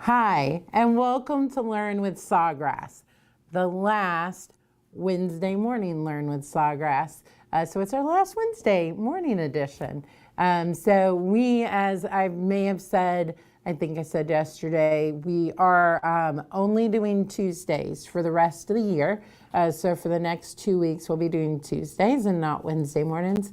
Hi, and welcome to Learn with Sawgrass, the last Wednesday morning Learn with Sawgrass. So it's our last Wednesday morning edition. So we, as I may have said, I think I said yesterday, we are only doing Tuesdays for the rest of the year. So for the next 2 weeks, we'll be doing Tuesdays and not Wednesday mornings.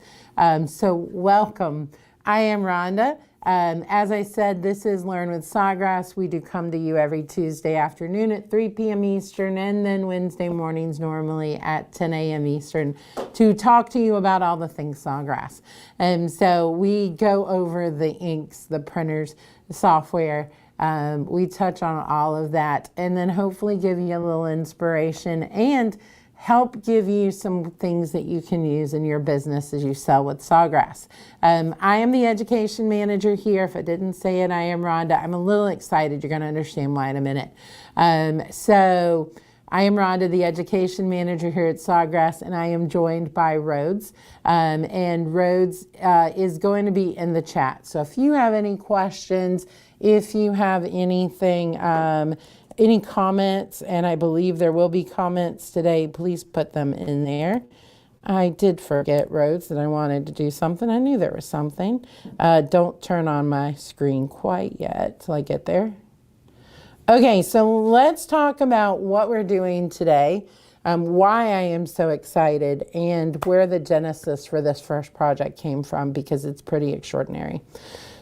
So welcome. I am Rhonda. As I said, this is Learn with Sawgrass. We do come to you every Tuesday afternoon at 3 p.m. Eastern and then Wednesday mornings normally at 10 a.m. Eastern to talk to you about all the things Sawgrass. And so we go over the inks, the printers, the software. We touch on all of that and then hopefully give you a little inspiration and help give you some things that you can use in your business as you sell with Sawgrass. I am the education manager here. If I didn't say it, I am Rhonda. I'm a little excited. You're going to understand why in a minute. So I am Rhonda, the education manager here at Sawgrass, and I am joined by Rhodes. And Rhodes is going to be in the chat. So if you have any questions, if you have anything, any comments, and I believe there will be comments today, please put them in there. I did forget, Rhodes, that I wanted to do something. I knew there was something. Don't turn on my screen quite yet till I get there. Okay, so let's talk about what we're doing today, why I am so excited, and where the genesis for this first project came from, because it's pretty extraordinary.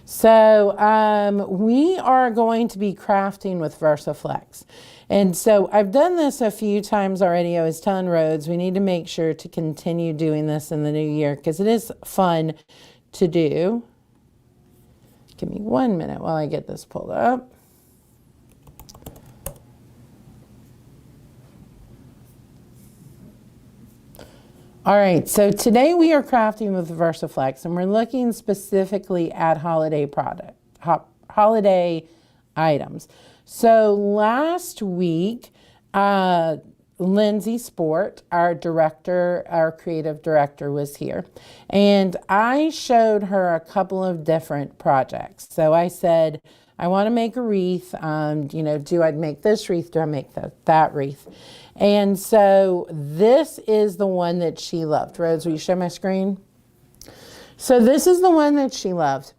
So we are going to be crafting with VersiFlex. And so I've done this a few times already. I was telling Rhodes we need to make sure to continue doing this in the new year because it is fun to do. Give me 1 minute while I get this pulled up. All right, so today we are crafting with VersiFlex, and we're looking specifically at holiday items. So last week, Lindsay Sport, our director, our creative director, was here, and I showed her a couple of different projects. So I said, I want to make a wreath. Do I make this wreath? Do I make that wreath? And so this is the one that she loved. Rose, will you show my screen? So this is the one that she loved.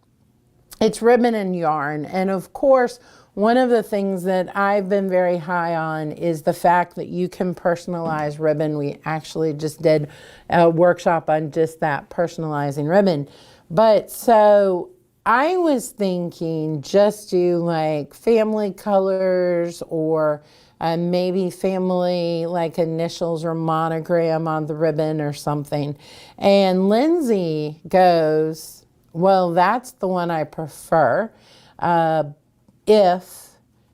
It's ribbon and yarn. And of course, one of the things that I've been very high on is the fact that you can personalize ribbon. We actually just did a workshop on just that, personalizing ribbon. But so I was thinking just do like family colors or maybe family like initials or monogram on the ribbon or something. And Lindsay goes, well, that's the one I prefer if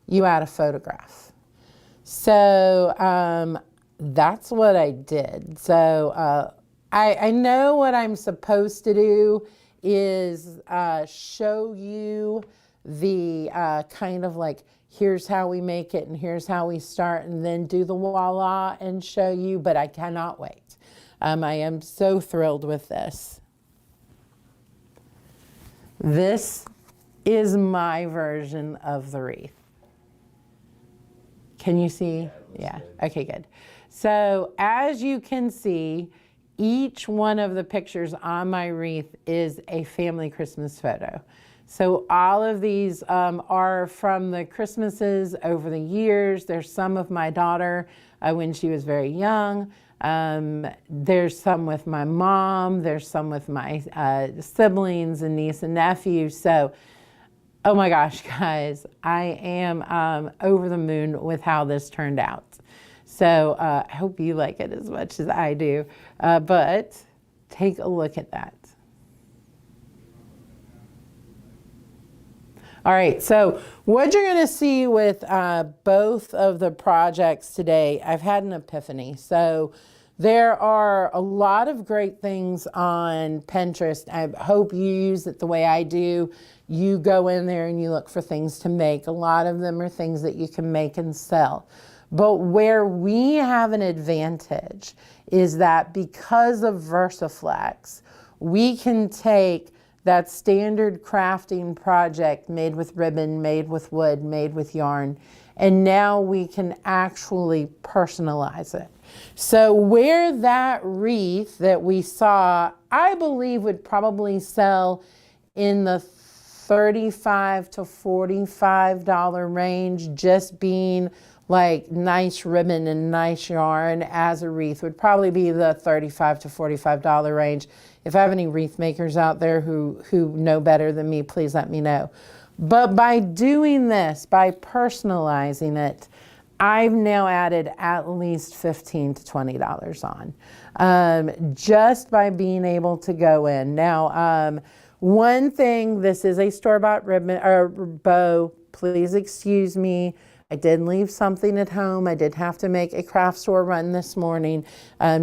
you add a photograph. So that's what I did. So I know what I'm supposed to do is show you the kind of like, here's how we make it and here's how we start, and then do the voila and show you, but I cannot wait. I am so thrilled with this. This is my version of the wreath. Can you see? Yeah, okay, good. So as you can see, each one of the pictures on my wreath is a family Christmas photo. So all of these are from the Christmases over the years. There's some of my daughter when she was very young. There's some with my mom. There's some with my siblings and niece and nephew. So, oh my gosh, guys, I am over the moon with how this turned out. So I hope you like it as much as I do. But take a look at that. All right, so what you're going to see with both of the projects today, I've had an epiphany. So there are a lot of great things on Pinterest. I hope you use it the way I do. You go in there and you look for things to make. A lot of them are things that you can make and sell. But where we have an advantage is that because of VersiFlex, we can take that standard crafting project made with ribbon, made with wood, made with yarn. And now we can actually personalize it. So where that wreath that we saw, I believe would probably sell in the $35 to $45 range, just being like nice ribbon and nice yarn as a wreath would probably be the $35 to $45 range. If I have any wreath makers out there who know better than me, please let me know. But by doing this, by personalizing it, I've now added at least $15 to $20 on, just by being able to go in. Now, one thing, this is a store-bought ribbon or bow. Please excuse me. I did leave something at home. I did have to make a craft store run this morning,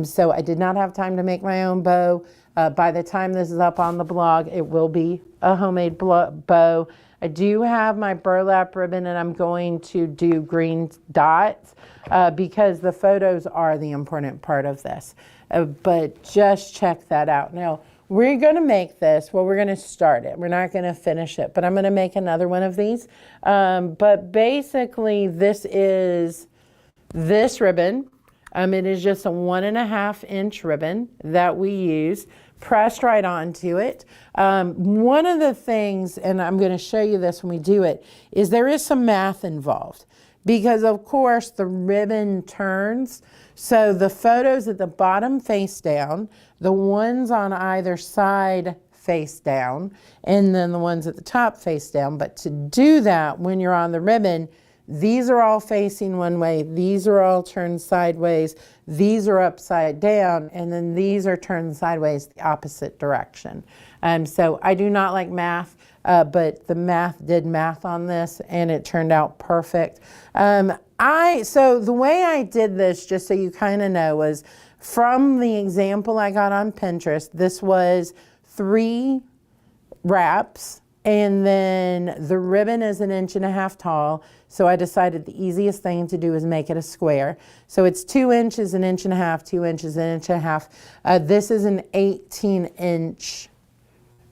so I did not have time to make my own bow. By the time this is up on the blog, it will be a homemade bow. I do have my burlap ribbon, and I'm going to do green dots because the photos are the important part of this. But just check that out. Now, we're going to make this. Well, we're going to start it. We're not going to finish it, but I'm going to make another one of these. But basically, this is this ribbon. It is just a 1.5 inch ribbon that we use, pressed right onto it. One of the things, and I'm going to show you this when we do it, is there is some math involved because of course the ribbon turns. So the photos at the bottom face down, the ones on either side face down, and then the ones at the top face down. But to do that when you're on the ribbon, these are all facing one way, these are all turned sideways, these are upside down, and then these are turned sideways the opposite direction. So I do not like math, but the math did math on this and it turned out perfect. So the way I did this, just so you kind of know, was from the example I got on Pinterest. This was 3 wraps, and then the ribbon is 1.5 inches tall. So I decided the easiest thing to do is make it a square. So it's 2 inches, 1.5 inches, 2 inches, 1.5 inches. This is an 18-inch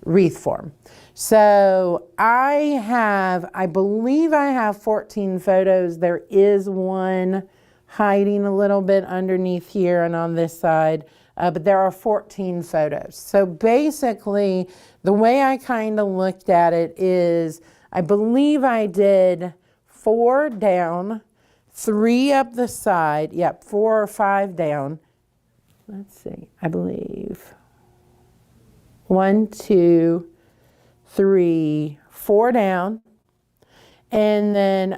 wreath form. So I believe I have 14 photos. There is one hiding a little bit underneath here and on this side, but there are 14 photos. So basically, the way I kind of looked at it is, I believe I did 4 down, 3 up the side, 4 or 5 down. Let's see, I believe 1, 2, 3, 4 down, and then,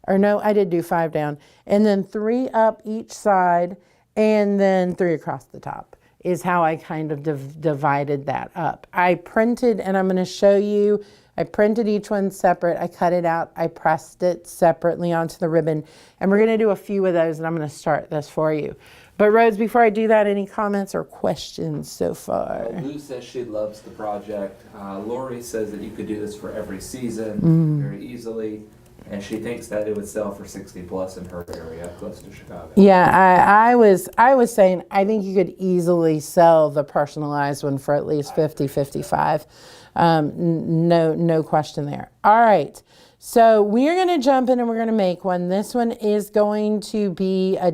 or no, I did do 5 down, and then 3 up each side, and then 3 across the top is how I kind of divided that up. I printed, and I'm going to show you, I printed each one separate. I cut it out. I pressed it separately onto the ribbon, and we're going to do a few of those, and I'm going to start this for you. But Rose, before I do that, any comments or questions so far? Lou says she loves the project. Lori says that you could do this for every season very easily. And she thinks that it would sell for 60 plus in her area, close to Chicago. Yeah, I was saying I think you could easily sell the personalized one for at least 50, 55. No question there. All right, so we're going to jump in and we're going to make one. This one is going to be a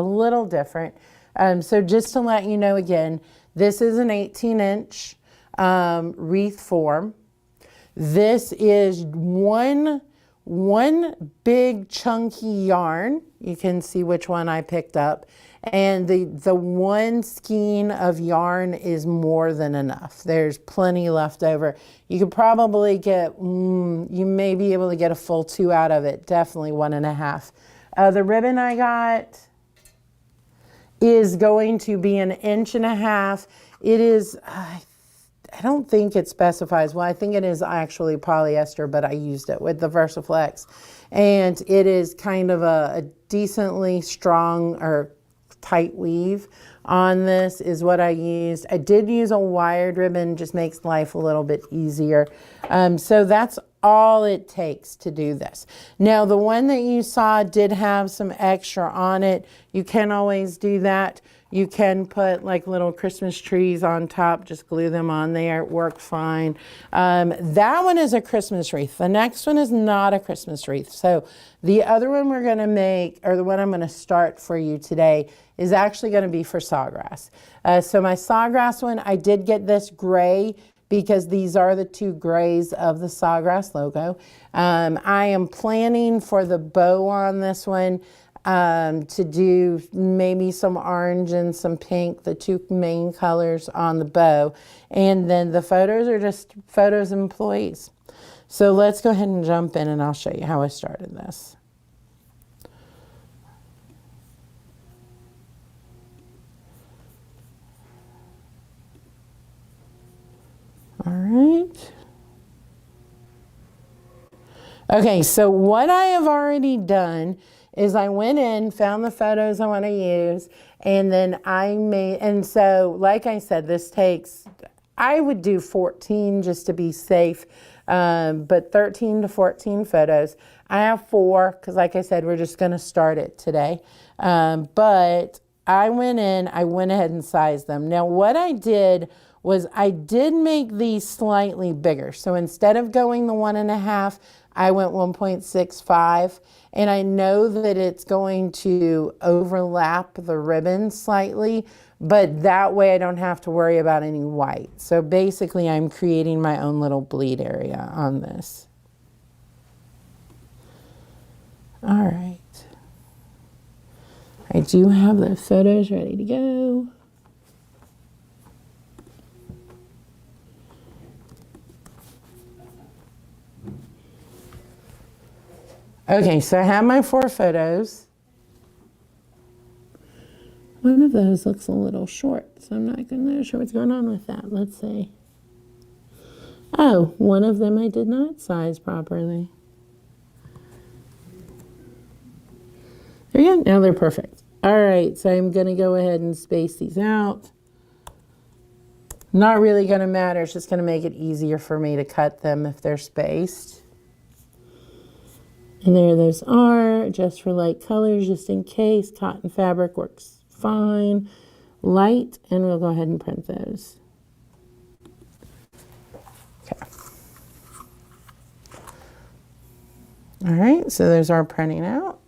little different. So just to let you know again, this is an 18-inch wreath form. This is one big chunky yarn. You can see which one I picked up. And the one skein of yarn is more than enough. There's plenty left over. You could probably get, you may be able to get a full 2 out of it. Definitely 1.5. The ribbon I got is going to be 1.5 inches. It is, I don't think it specifies. Well, I think it is actually polyester, but I used it with the VersiFlex. And it is kind of a decently strong or tight weave on this is what I used. I did use a wired ribbon, just makes life a little bit easier. So that's all it takes to do this. Now, the one that you saw did have some extra on it. You can always do that. You can put like little Christmas trees on top, just glue them on there. It works fine. That one is a Christmas wreath. The next one is not a Christmas wreath. So the other one we're going to make, or the one I'm going to start for you today, is actually going to be for Sawgrass. So my Sawgrass one, I did get this gray because these are the two grays of the Sawgrass logo. I am planning for the bow on this one to do maybe some orange and some pink, the two main colors on the bow. And then the photos are just photos of employees. So let's go ahead and jump in and I'll show you how I started this. All right. Okay, so what I have already done is I went in, found the photos I want to use, and then I made, and so like I said, this takes, I would do 14 just to be safe, but 13 to 14 photos. I have 4 because like I said, we're just going to start it today. But I went in, I went ahead and sized them. Now what I did was I did make these slightly bigger. So instead of going the 1.5, I went 1.65, and I know that it's going to overlap the ribbon slightly, but that way I don't have to worry about any white. So basically I'm creating my own little bleed area on this. All right. I do have the photos ready to go. Okay, so I have my 4 photos. One of those looks a little short, so I'm not sure what's going on with that. Let's see. Oh, one of them I did not size properly. There you go. Now they're perfect. All right, so I'm going to go ahead and space these out. Not really going to matter. It's just going to make it easier for me to cut them if they're spaced. And there those are, just for light colors, just in case. Cotton fabric works fine. Light, and we'll go ahead and print those. Okay. All right, so there's our printing out.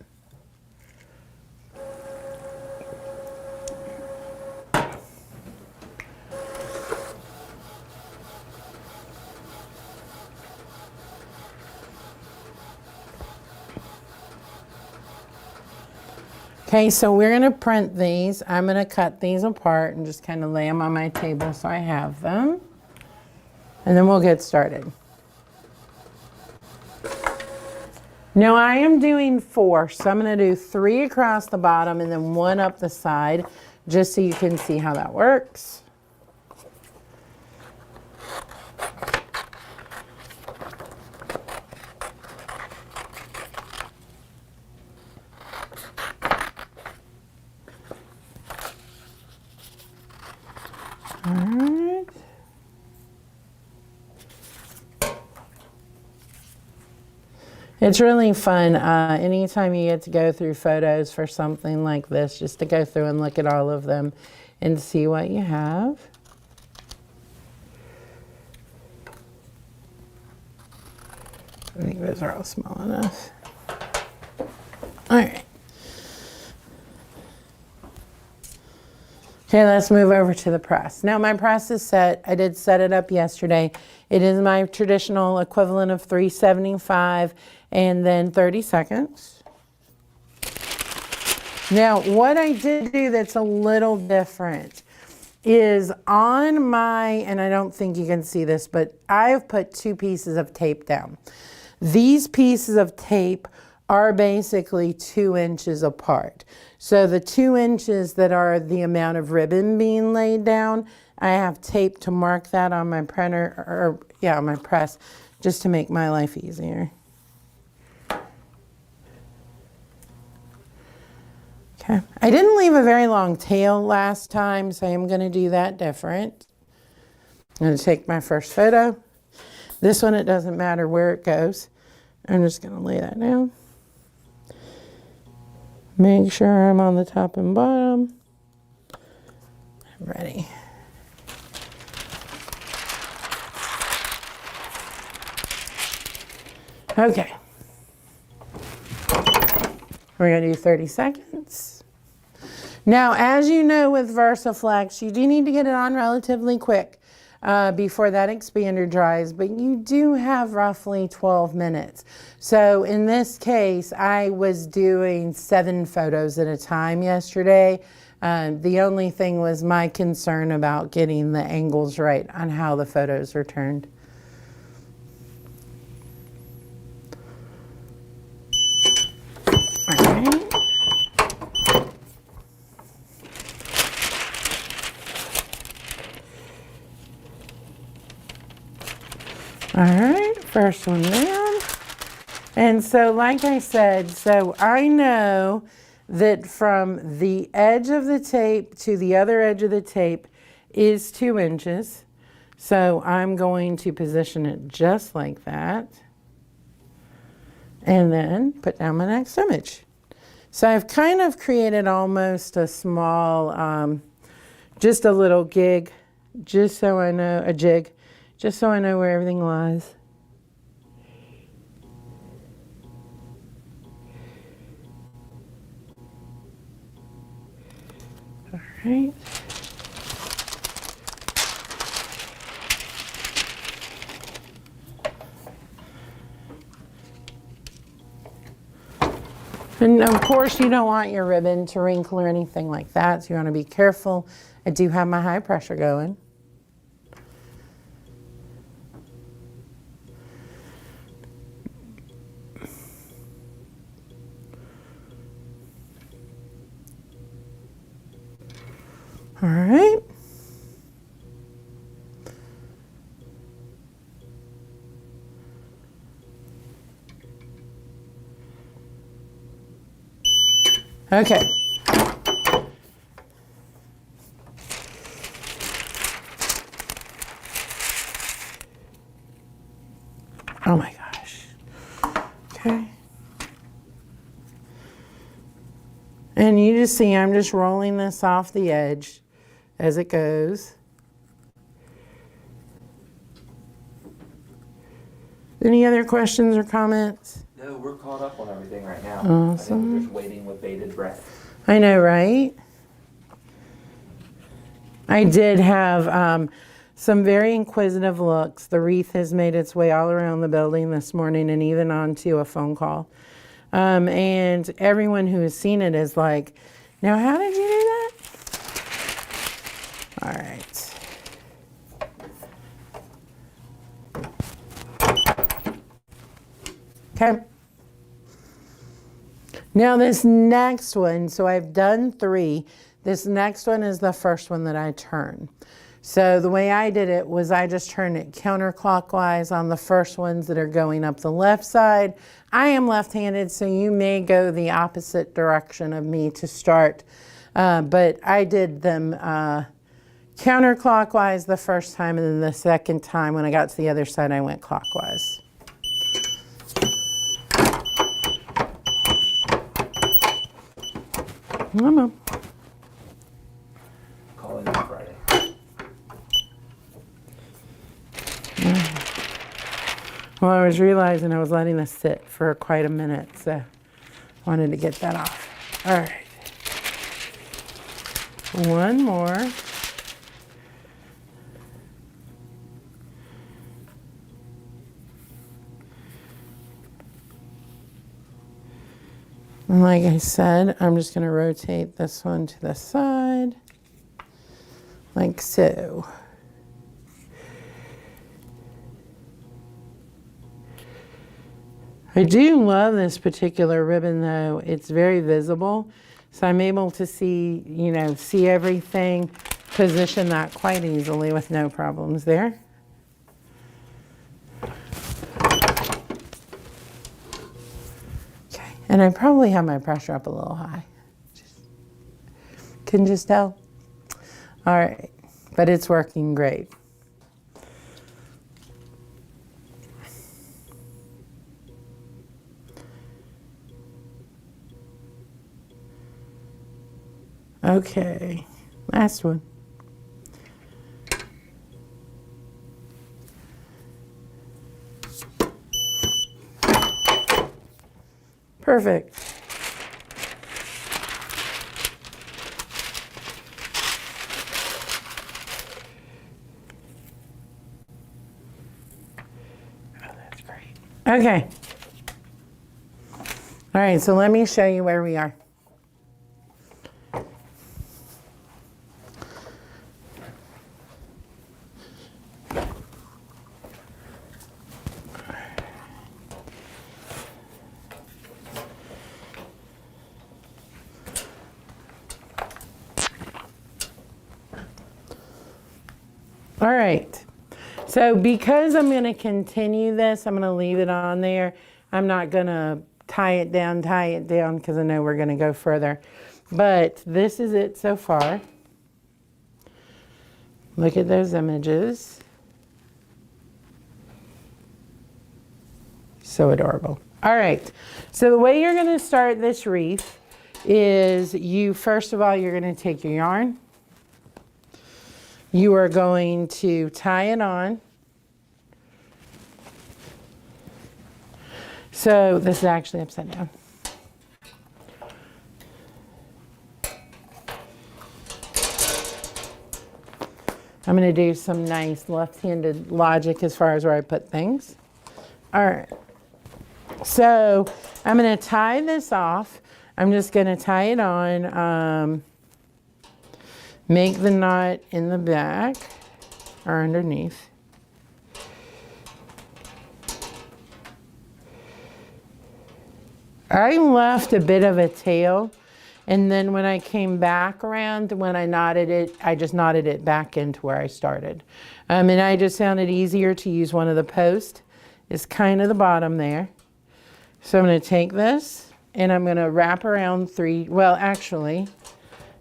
Okay, so we're going to print these. I'm going to cut these apart and just kind of lay them on my table so I have them. And then we'll get started. Now I am doing 4, so I'm going to do 3 across the bottom and then 1 up the side, just so you can see how that works. All right. It's really fun anytime you get to go through photos for something like this, just to go through and look at all of them and see what you have. I think those are all small enough. All right. Okay, let's move over to the press. Now my press is set. I did set it up yesterday. It is my traditional equivalent of 375 and then 30 seconds. Now what I did do that's a little different is on my, and I don't think you can see this, but I've put 2 pieces of tape down. These pieces of tape are basically 2 inches apart. So the 2 inches that are the amount of ribbon being laid down, I have tape to mark that on my printer, or yeah, on my press, just to make my life easier. Okay, I didn't leave a very long tail last time, so I'm gonna do that different. I'm gonna take my first photo. This one, it doesn't matter where it goes. I'm just going to lay that down. Make sure I'm on the top and bottom. I'm ready. Okay. We're going to do 30 seconds. Now, as you know with VersiFlex, you do need to get it on relatively quick before that expander dries, but you do have roughly 12 minutes. So in this case, I was doing 7 photos at a time yesterday. The only thing was my concern about getting the angles right on how the photos are turned. All right, first one down. And so like I said, so I know that from the edge of the tape to the other edge of the tape is 2 inches. So I'm going to position it just like that. And then put down my next image. So I've kind of created almost a small, just a little gig, just so I know, a jig, just so I know where everything lies. All right. And of course you don't want your ribbon to wrinkle or anything like that, so you want to be careful. I do have my high pressure going. All right. Okay. Oh my gosh. Okay. And you just see I'm just rolling this off the edge as it goes. Any other questions or comments? No, we're caught up on everything right now. Awesome. I think we're just waiting with bated breath. I know, right? I did have some very inquisitive looks. The wreath has made its way all around the building this morning and even onto a phone call. And everyone who has seen it is like, now how did you do that? All right. Okay. Now this next one, so I've done 3. This next one is the first one that I turn. So the way I did it was I just turned it counterclockwise on the first ones that are going up the left side. I am left-handed, so you may go the opposite direction of me to start. But I did them counterclockwise the first time, and then the second time when I got to the other side, I went clockwise. Come on. Call it on Friday. Well, I was realizing I was letting this sit for quite a minute, so I wanted to get that off. All right. One more. And like I said, I'm just going to rotate this one to the side, like so. I do love this particular ribbon though. It's very visible. So I'm able to see, you know, see everything, position that quite easily with no problems there. Okay, and I probably have my pressure up a little high. Can just tell. All right, but it's working great. Okay, last one. Perfect. Oh, that's great. Okay. All right, so let me show you where we are. All right, so because I'm going to continue this, I'm going to leave it on there. I'm not going to tie it down because I know we're going to go further. But this is it so far. Look at those images. So adorable. All right, so the way you're going to start this wreath is first of all, you're going to take your yarn. You are going to tie it on. So this is actually upside down. I'm going to do some nice left-handed logic as far as where I put things. All right. So I'm going to tie this off. I'm just going to tie it on. Make the knot in the back or underneath. I left a bit of a tail, and then when I came back around, when I knotted it, I just knotted it back into where I started. And I just found it easier to use one of the posts. It's kind of the bottom there. So I'm going to take this and I'm going to wrap around actually,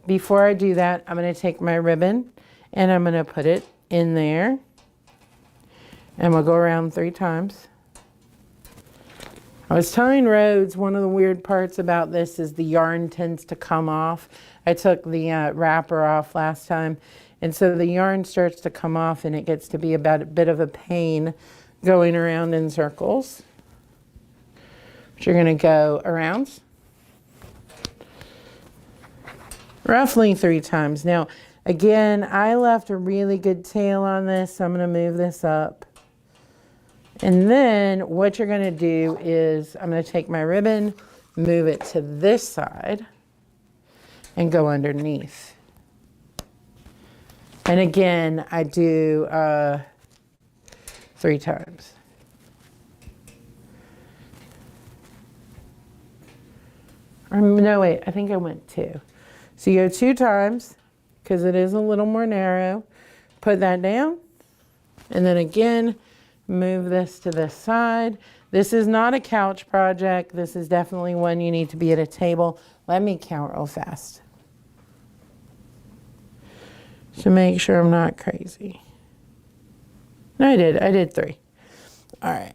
before I do that, I'm going to take my ribbon and I'm going to put it in there. And we'll go around 3 times. I was telling Rhodes, one of the weird parts about this is the yarn tends to come off. I took the wrapper off last time, and so the yarn starts to come off and it gets to be about a bit of a pain going around in circles. But you're going to go around roughly 3 times. Now, again, I left a really good tail on this, so I'm going to move this up. And then what you're going to do is I'm going to take my ribbon, move it to this side, and go underneath. And again, I do 3 times. No, wait, I think I went 2. So you go 2 times, because it is a little more narrow. Put that down, and then again, move this to this side. This is not a couch project. This is definitely one you need to be at a table. Let me count real fast to make sure I'm not crazy. No, I did 3. All right.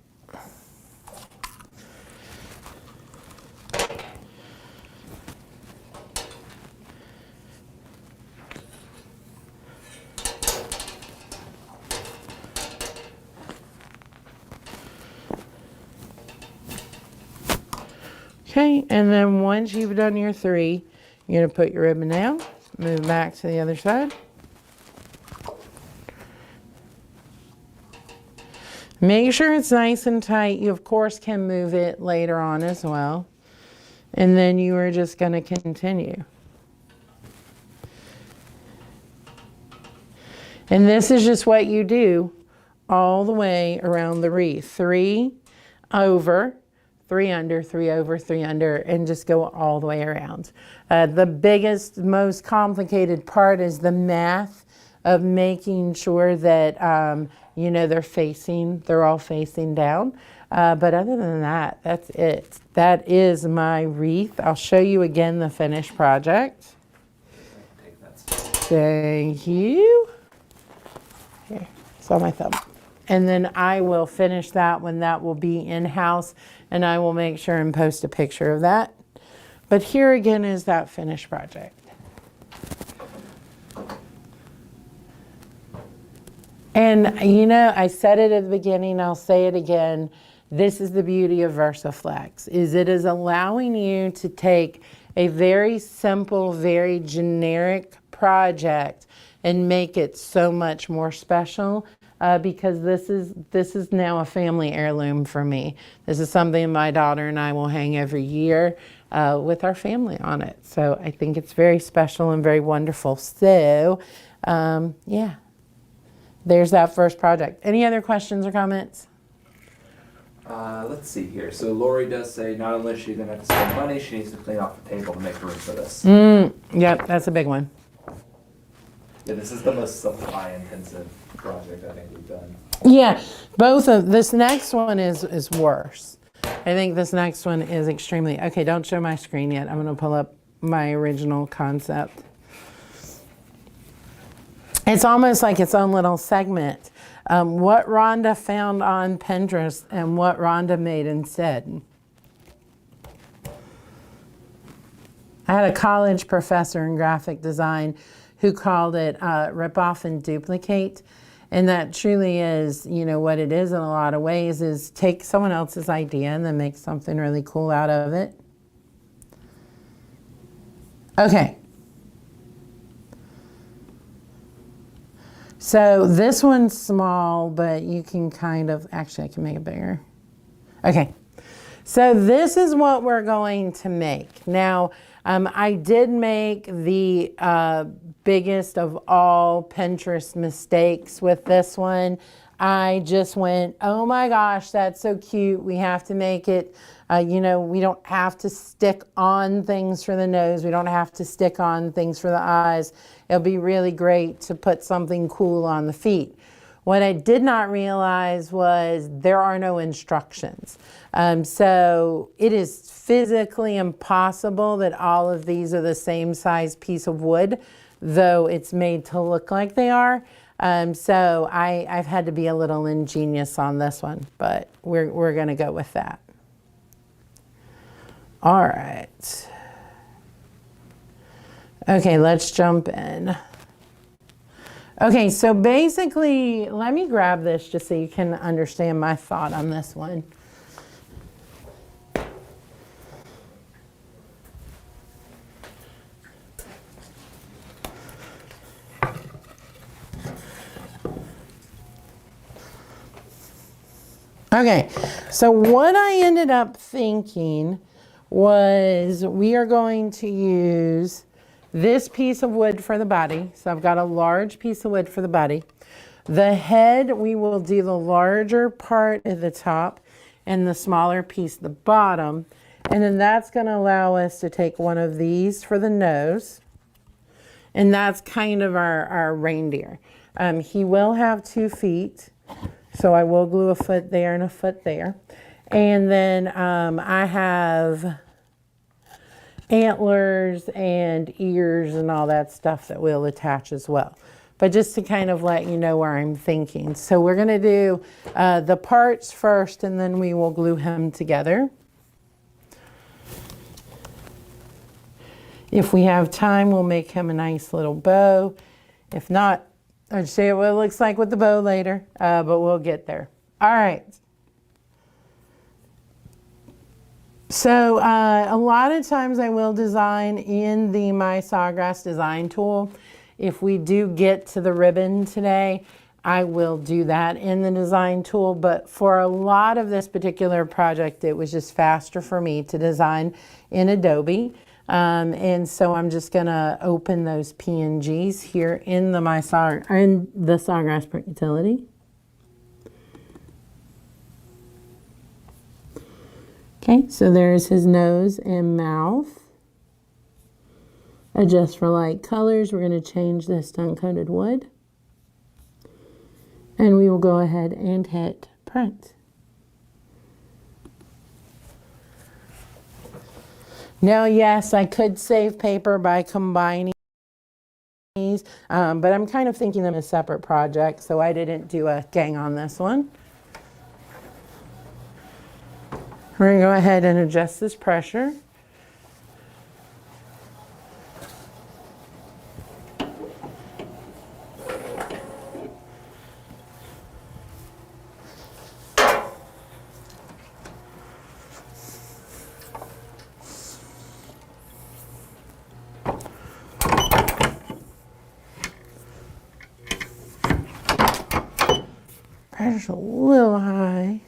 Okay, and then once you've done your 3, you're going to put your ribbon down, move back to the other side. Make sure it's nice and tight. You, of course, can move it later on as well. And then you are just going to continue. And this is just what you do all the way around the wreath. 3 over, 3 under, 3 over, 3 under, and just go all the way around. The biggest, most complicated part is the math of making sure that, they're all facing down. But other than that, that's it. That is my wreath. I'll show you again the finished project. Thank you. Here, it's on my thumb. And then I will finish that when that will be in-house, and I will make sure and post a picture of that. But here again is that finished project. And you know, I said it at the beginning, I'll say it again. This is the beauty of VersiFlex, is it is allowing you to take a very simple, very generic project and make it so much more special. Because this is now a family heirloom for me. This is something my daughter and I will hang every year with our family on it. So I think it's very special and very wonderful. So yeah, there's that first project. Any other questions or comments? Let's see here. So Lori does say not only is she going to have to spend money, she needs to clean off the table to make room for this. Yep, that's a big one. Yeah, this is the most supply-intensive project I think we've done. Yeah, both of this next one is worse. I think this next one is extremely, okay, don't show my screen yet. I'm going to pull up my original concept. It's almost like its own little segment. What Rhonda found on Pinterest and what Rhonda made instead. I had a college professor in graphic design who called it rip off and duplicate. And that truly is, you know, what it is in a lot of ways is take someone else's idea and then make something really cool out of it. Okay. So this one's small, but you can kind of, actually I can make it bigger. Okay. So this is what we're going to make. Now, I did make the biggest of all Pinterest mistakes with this one. I just went, oh my gosh, that's so cute. We have to make it, you know, we don't have to stick on things for the nose. We don't have to stick on things for the eyes. It'll be really great to put something cool on the feet. What I did not realize was there are no instructions. So it is physically impossible that all of these are the same size piece of wood, though it's made to look like they are. So I've had to be a little ingenious on this one, but we're gonna go with that. All right. Okay, let's jump in. Okay, so basically, let me grab this just so you can understand my thought on this one. Okay, so what I ended up thinking was we are going to use this piece of wood for the body. So I've got a large piece of wood for the body. The head, we will do the larger part at the top and the smaller piece at the bottom. And then that's going to allow us to take one of these for the nose. And that's kind of our reindeer. He will have 2 feet. So I will glue a foot there and a foot there. And then I have antlers and ears and all that stuff that we'll attach as well. But just to kind of let you know where I'm thinking. So we're going to do the parts first and then we will glue him together. If we have time, we'll make him a nice little bow. If not, I'll show you what it looks like with the bow later, but we'll get there. All right. So a lot of times I will design in the My Sawgrass design tool. If we do get to the ribbon today, I will do that in the design tool. But for a lot of this particular project, it was just faster for me to design in Adobe. And so I'm just going to open those PNGs here in the Sawgrass Print Utility. Okay, so there's his nose and mouth. Adjust for light colors. We're going to change this to uncoated wood. And we will go ahead and hit print. Now, yes, I could save paper by combining these, but I'm kind of thinking them as separate projects, so I didn't do a gang on this one. We're going to go ahead and adjust this pressure. pressure's a little high.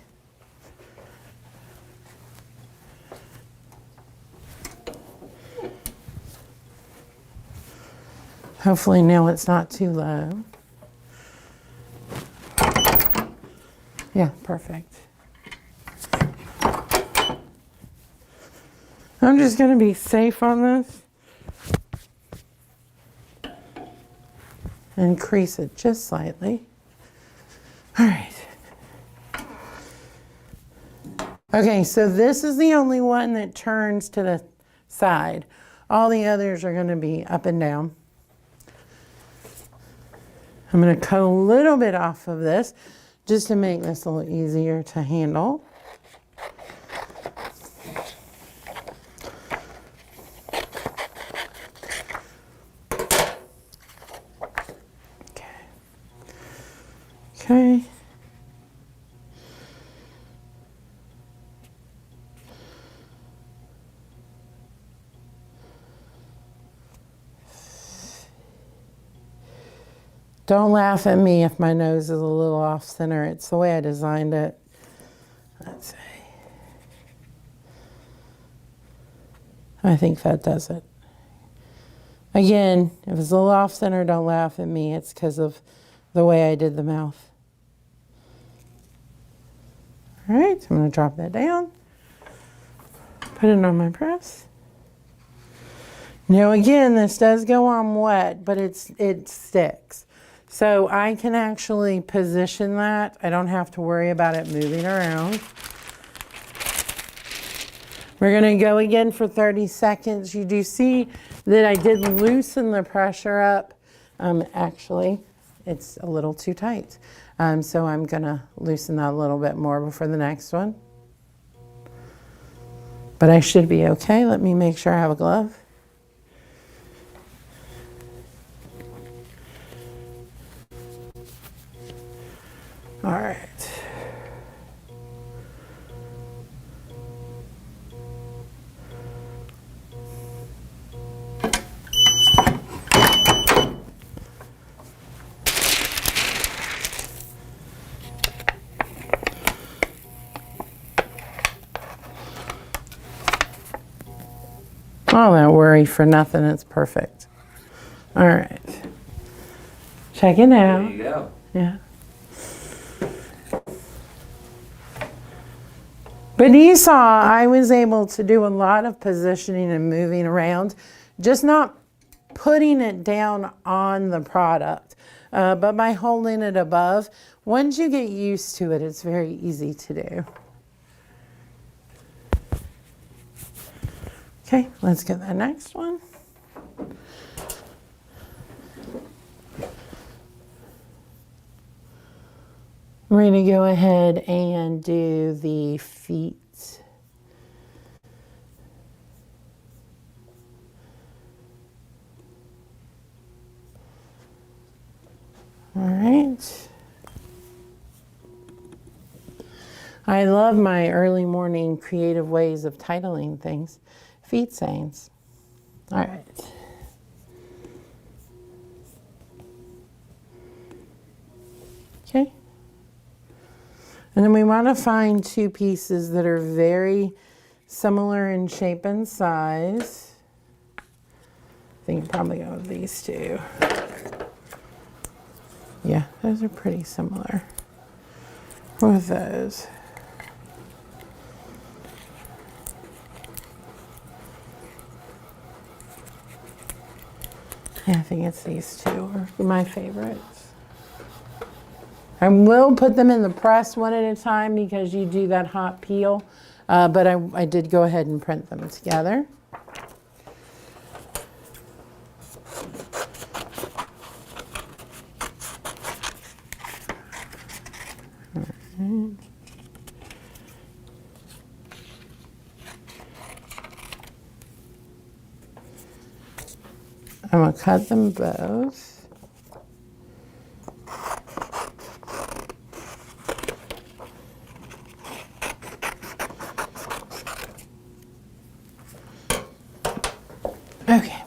Hopefully now it's not too low. Yeah, perfect. I'm just going to be safe on this. Increase it just slightly. All right. Okay, so this is the only one that turns to the side. All the others are going to be up and down. I'm going to cut a little bit off of this just to make this a little easier to handle. Okay. Don't laugh at me if my nose is a little off center. It's the way I designed it. Let's see. I think that does it. Again, if it's a little off center, don't laugh at me. It's because of the way I did the mouth. All right, so I'm going to drop that down. Put it on my press. Now again, this does go on wet, but it sticks. So I can actually position that. I don't have to worry about it moving around. We're going to go again for 30 seconds. You do see that I did loosen the pressure up. Actually, it's a little too tight. So I'm going to loosen that a little bit more before the next one. But I should be okay. Let me make sure I have a glove. All right. All that worry for nothing, it's perfect. All right. Check it out. There you go. Yeah. But you saw I was able to do a lot of positioning and moving around, just not putting it down on the product, but by holding it above. Once you get used to it, it's very easy to do. Okay, let's get the next one. We're going to go ahead and do the feet. All right. I love my early morning creative ways of titling things. Feet sayings. All right. Okay. And then we want to find two pieces that are very similar in shape and size. I think probably go with these two. Yeah, those are pretty similar. With those. Yeah, I think it's these two are my favorites. I will put them in the press one at a time because you do that hot peel, but I did go ahead and print them together. I'm going to cut them both. Okay.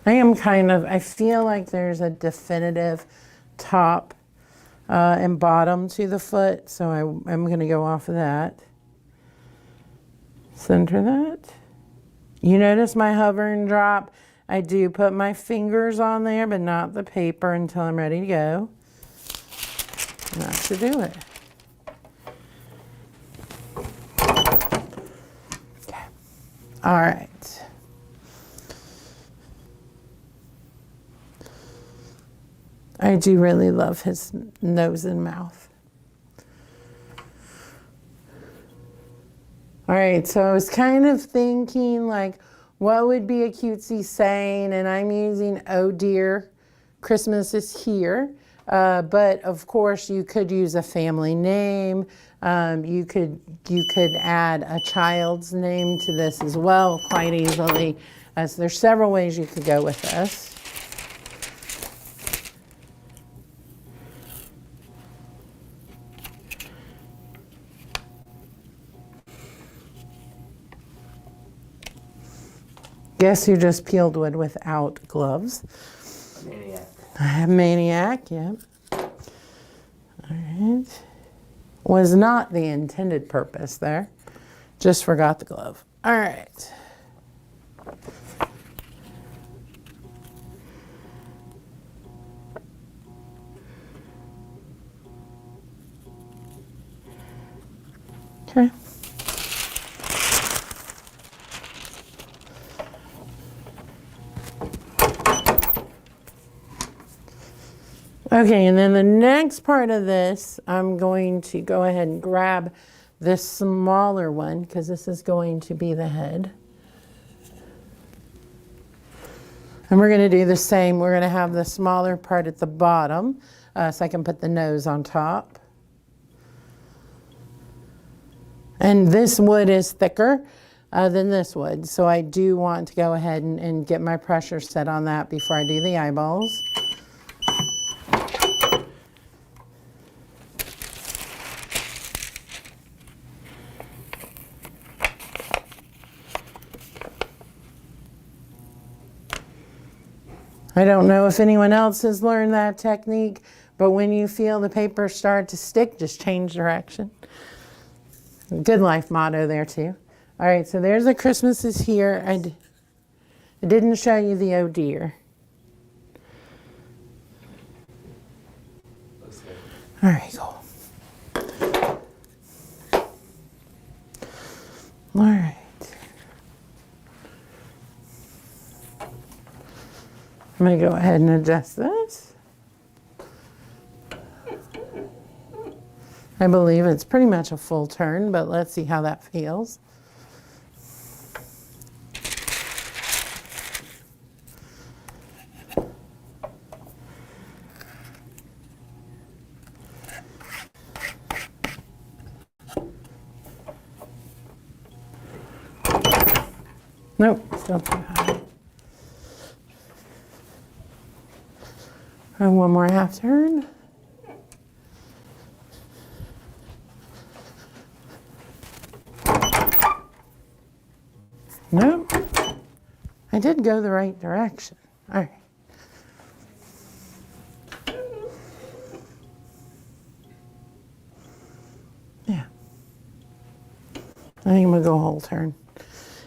I feel like there's a definitive top and bottom to the foot, so I'm going to go off of that. Center that. You notice my hover and drop. I do put my fingers on there, but not the paper until I'm ready to go. And that should do it. Okay. All right. I do really love his nose and mouth. All right, so I was kind of thinking like, what would be a cutesy saying? And I'm using, oh dear, Christmas is here. But of course you could use a family name. You could add a child's name to this as well quite easily. So there's several ways you could go with this. Guess who just peeled wood without gloves? Maniac. Maniac, yeah. All right. Was not the intended purpose there. Just forgot the glove. All right. Okay. Okay, and then the next part of this, I'm going to go ahead and grab this smaller one because this is going to be the head. And we're going to do the same. We're going to have the smaller part at the bottom so I can put the nose on top. And this wood is thicker than this wood, so I do want to go ahead and get my pressure set on that before I do the eyeballs. I don't know if anyone else has learned that technique, but when you feel the paper start to stick, just change direction. Good life motto there too. All right, so there's the Christmas is here. I didn't show you the oh dear. All right, cool. All right. I'm going to go ahead and adjust this. I believe it's pretty much a full turn, but let's see how that feels. Nope, still too high. And one more half turn. Nope. I did go the right direction. All right. Yeah. I think I'm going to go a whole turn.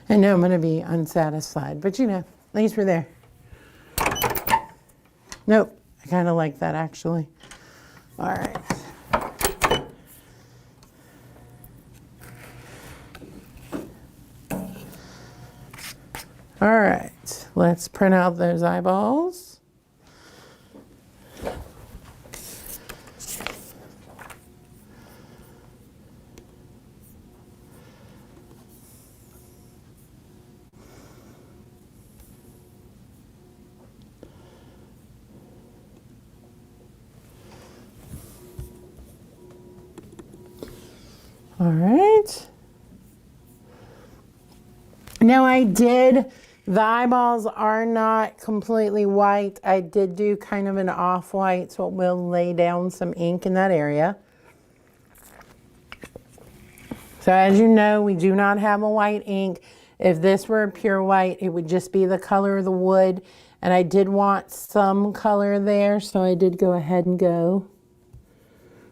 I know I'm going to be unsatisfied, but you know, at least we're there. Nope. I kind of like that actually. All right. All right, let's print out those eyeballs. All right. Now the eyeballs are not completely white. I did do kind of an off-white, so it will lay down some ink in that area. So as you know, we do not have a white ink. If this were a pure white, it would just be the color of the wood. And I did want some color there, so I did go ahead and go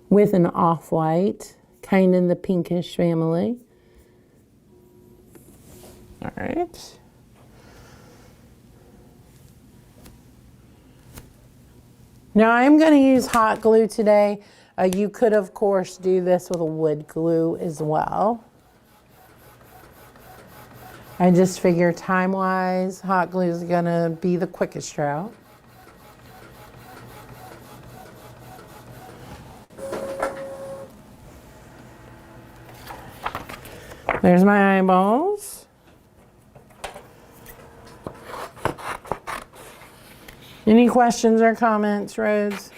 with an off-white, kind of in the pinkish family. All right. Now I'm going to use hot glue today. You could, of course, do this with a wood glue as well. I just figure time-wise, hot glue is going to be the quickest route. There's my eyeballs. Any questions or comments, Rhodes?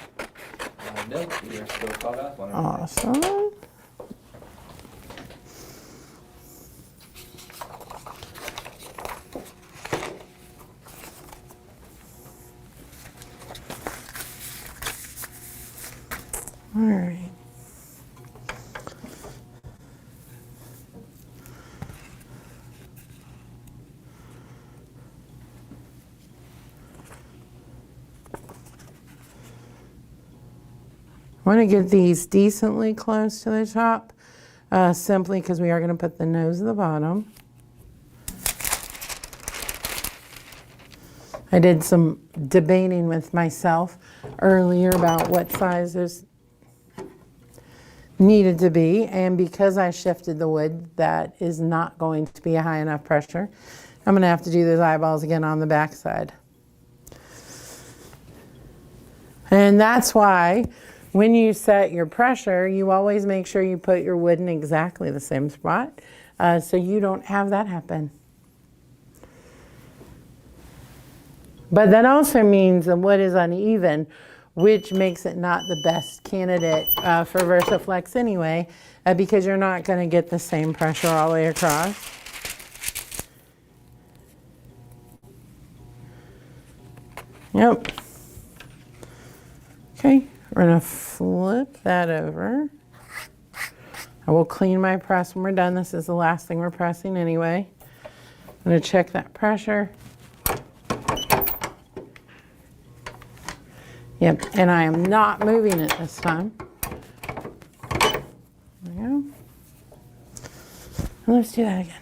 Nope, you're still caught up on everything. Awesome. All right. I want to get these decently close to the top, simply because we are going to put the nose at the bottom. I did some debating with myself earlier about what sizes needed to be, and because I shifted the wood, that is not going to be a high enough pressure. I'm going to have to do those eyeballs again on the back side. And that's why when you set your pressure, you always make sure you put your wood in exactly the same spot, so you don't have that happen. But that also means the wood is uneven, which makes it not the best candidate for VersiFlex anyway, because you're not going to get the same pressure all the way across. Yep. Okay, we're going to flip that over. I will clean my press when we're done. This is the last thing we're pressing anyway. I'm going to check that pressure. Yep, and I am not moving it this time. There we go. And let's do that again.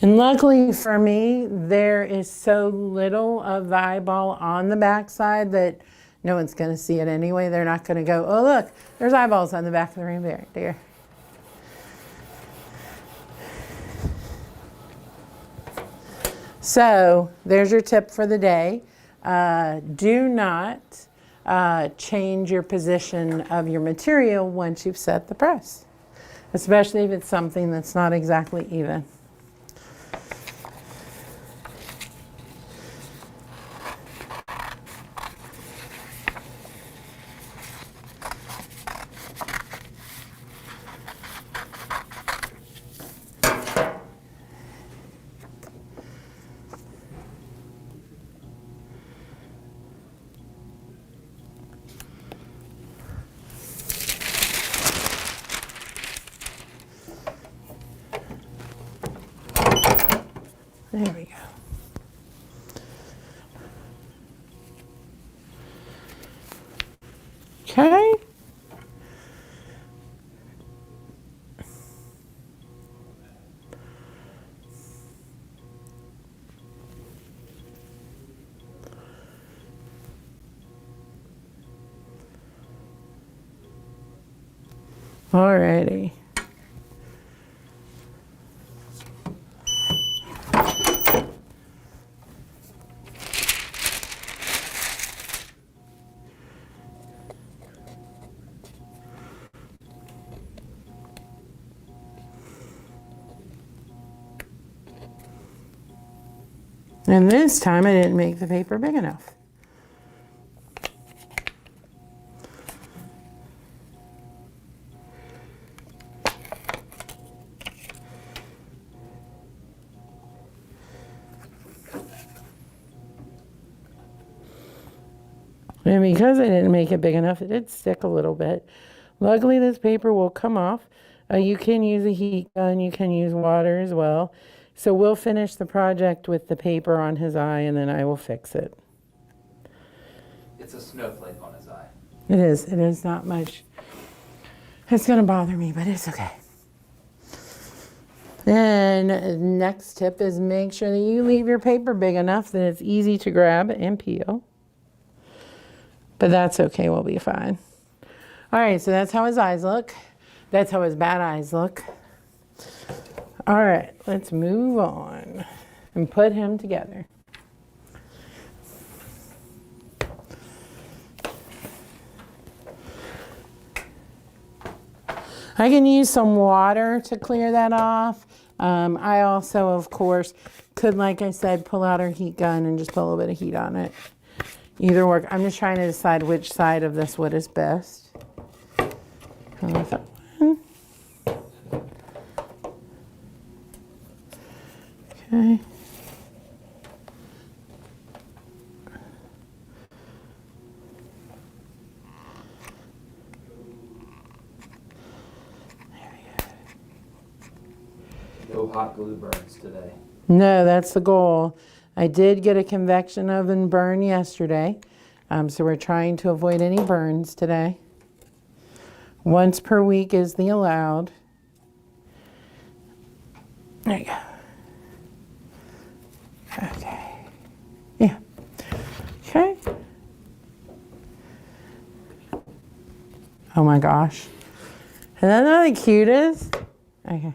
And luckily for me, there is so little of the eyeball on the back side that no one's going to see it anyway. They're not going to go, oh, look, there's eyeballs on the back of the rainbow deer. So there's your tip for the day. Do not change your position of your material once you've set the press, especially if it's something that's not exactly even. There we go. Okay. Alrighty. And this time I didn't make the paper big enough. And because I didn't make it big enough, it did stick a little bit. Luckily, this paper will come off. You can use a heat gun, you can use water as well. So we'll finish the project with the paper on his eye, and then I will fix it. It's a snowflake on his eye. It is not much. It's gonna bother me, but it's okay. And next tip is make sure that you leave your paper big enough that it's easy to grab and peel. But that's okay, we'll be fine. All right, so that's how his eyes look. That's how his bad eyes look. All right, let's move on and put him together. I can use some water to clear that off. I also, of course, could, like I said, pull out our heat gun and just put a little bit of heat on it. Either work. I'm just trying to decide which side of this wood is best. With that one. Okay. No hot glue burns today. No, that's the goal. I did get a convection oven burn yesterday, so we're trying to avoid any burns today. Once per week is the allowed. There you go. Okay. Yeah. Okay. Oh my gosh. Isn't that not the cutest? Okay.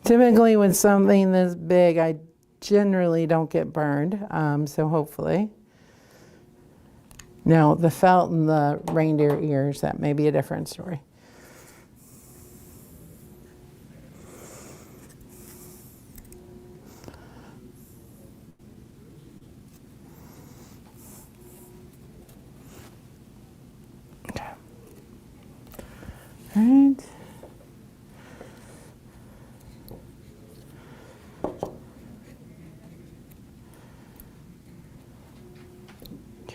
Typically with something this big, I generally don't get burned, so hopefully. Now, the felt and the reindeer ears, that may be a different story. Okay. All right.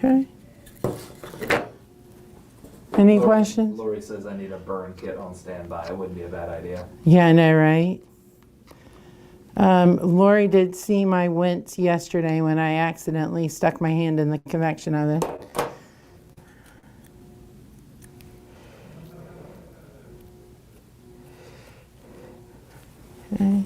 Okay. Any questions? Lori says I need a burn kit on standby. It wouldn't be a bad idea. Yeah, I know, right? Lori did see my wince yesterday when I accidentally stuck my hand in the convection oven. Okay.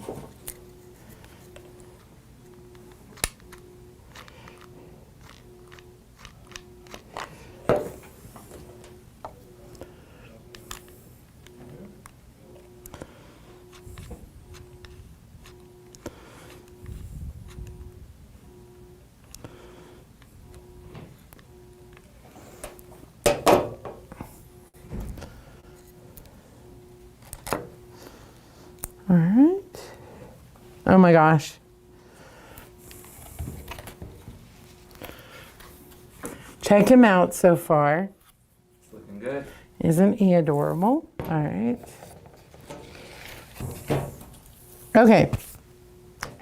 All right. Oh my gosh. Check him out so far. It's looking good. Isn't he adorable? All right. Okay.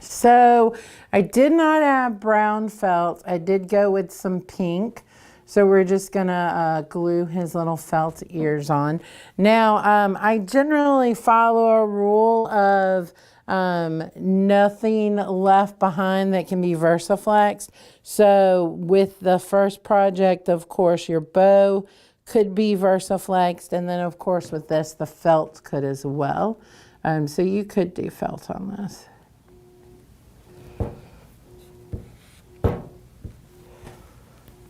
So I did not add brown felt. I did go with some pink. So we're just gonna glue his little felt ears on. Now, I generally follow a rule of nothing left behind that can be VersiFlex. So with the first project, of course, your bow could be VersiFlexed. And then of course with this, the felt could as well. So you could do felt on this.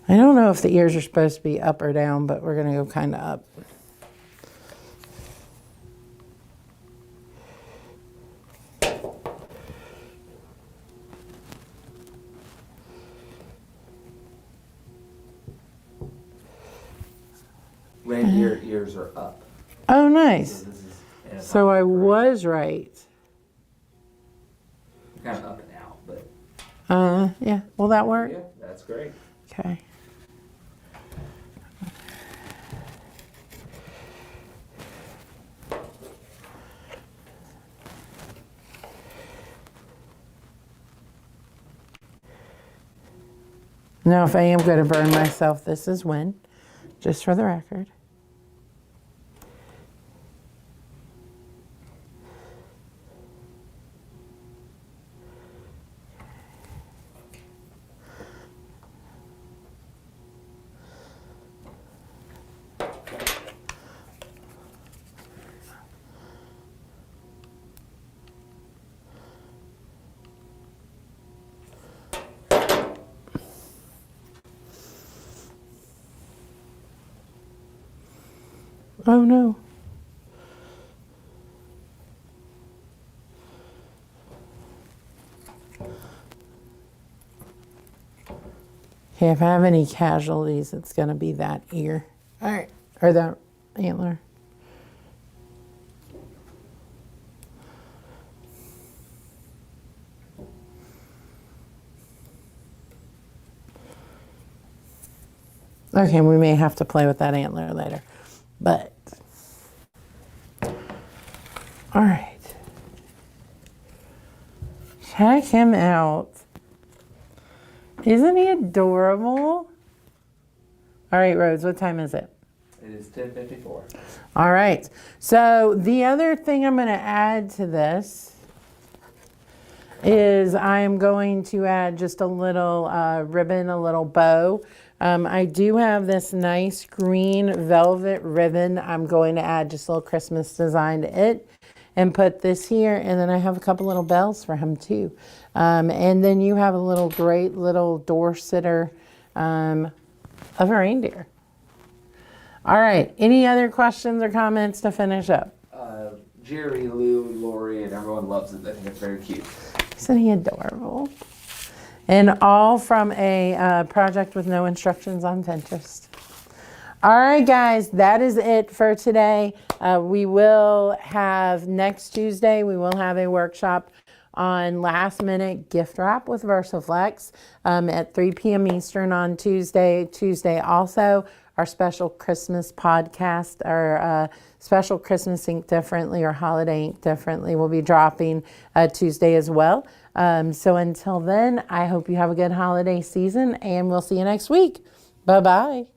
I don't know if the ears are supposed to be up or down, but we're gonna go kind of up. Reindeer ears are up. Oh, nice. So I was was right. kind of up and out, but Yeah, will that work? yeah, that's great. Okay. Now, if I am going to burn myself, this is when. just for the record. Oh no. Okay, if I have any casualties, it's going to be that ear. All right, or that antler. Okay, we may have to play with that antler later, but all right. Check him out. Isn't he adorable? All right, Rose, what time is it? It is 10:54. All right, so the other thing I'm going to add to this is I'm going to add just a little ribbon, a little bow. I do have this nice green velvet ribbon. I'm going to add just a little Christmas design to it and put this here. And then I have a couple little bells for him too. And then you have a little great little door sitter of a reindeer. All right, any other questions or comments to finish up? Jerry, Lou, Lori, and everyone loves it. They think it's very cute. Isn't he adorable? And all from a project with no instructions on Pinterest. All right, guys, that is it for today. We will have next Tuesday, we will have a workshop on last minute gift wrap with VersiFlex at 3 p.m. Eastern on Tuesday. Tuesday also, our special Christmas podcast, our special Christmas Ink Differently or Holiday Ink Differently will be dropping Tuesday as well. So until then, I hope you have a good holiday season and we'll see you next week. Bye-bye.